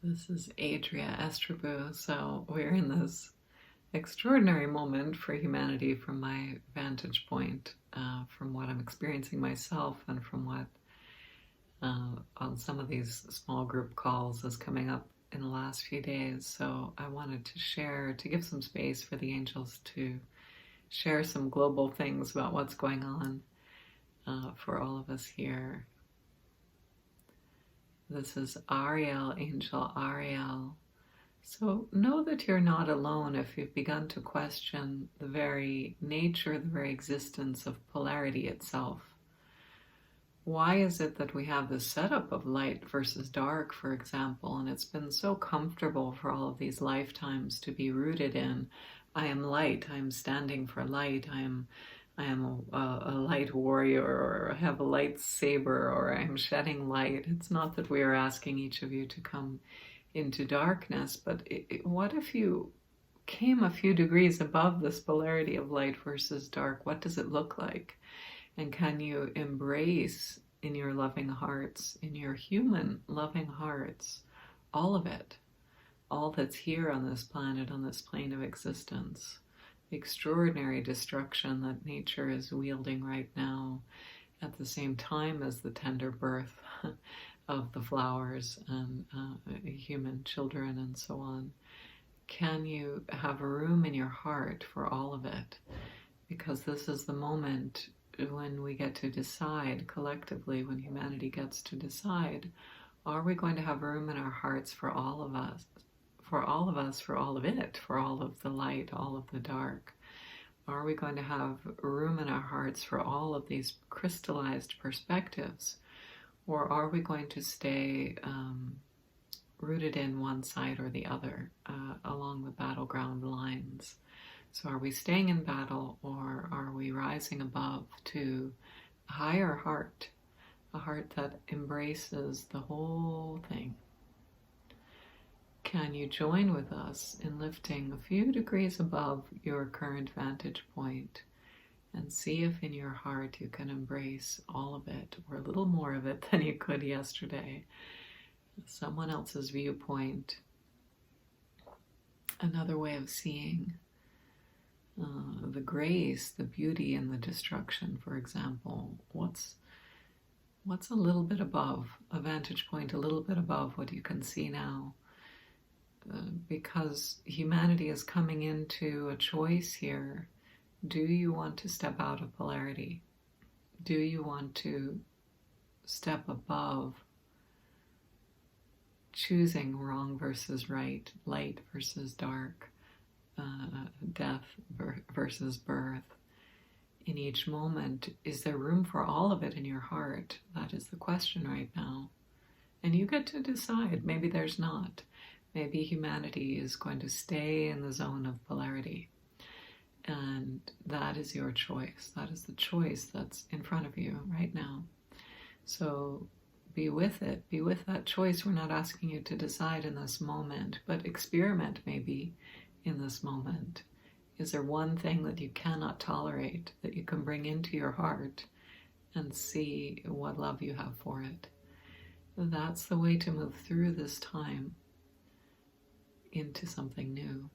This is Adria, Estribou. So we're in this extraordinary moment for humanity from my vantage point, from what I'm experiencing myself and from what on some of these small group calls is coming up in the last few days. So I wanted to share, to give some space for the angels to share some global things about what's going on for all of us here. This is Ariel, Angel Ariel. So know that you're not alone if you've begun to question the very nature, the very existence of polarity itself. Why is it that we have this setup of light versus dark, for example, and it's been so comfortable for all of these lifetimes to be rooted in, I am light, I am standing for light, I am a light warrior, or I have a lightsaber, or I'm shedding light. It's not that we are asking each of you to come into darkness, but what if you came a few degrees above this polarity of light versus dark? What does it look like? And can you embrace in your loving hearts, in your human loving hearts, all of it, all that's here on this planet, on this plane of existence? The extraordinary destruction that nature is wielding right now at the same time as the tender birth of the flowers and human children and so on. Can you have a room in your heart for all of it? Because this is the moment when we get to decide collectively, when humanity gets to decide, are we going to have room in our hearts for all of us? For all of us, for all of it, for all of the light, all of the dark? Are we going to have room in our hearts for all of these crystallized perspectives? Or are we going to stay rooted in one side or the other along the battleground lines? So are we staying in battle, or are we rising above to a higher heart, a heart that embraces the whole thing? Can you join with us in lifting a few degrees above your current vantage point and see if in your heart you can embrace all of it, or a little more of it than you could yesterday? Someone else's viewpoint, another way of seeing the grace, the beauty in the destruction, for example. What's a little bit above, a vantage point a little bit above what you can see now? Because humanity is coming into a choice here. Do you want to step out of polarity? Do you want to step above choosing wrong versus right, light versus dark, death versus birth? In each moment, is there room for all of it in your heart? That is the question right now. And you get to decide. Maybe there's not. Maybe humanity is going to stay in the zone of polarity. And that is your choice. That is the choice that's in front of you right now. So be with it. Be with that choice. We're not asking you to decide in this moment, but experiment maybe in this moment. Is there one thing that you cannot tolerate that you can bring into your heart and see what love you have for it? That's the way to move through this time into something new.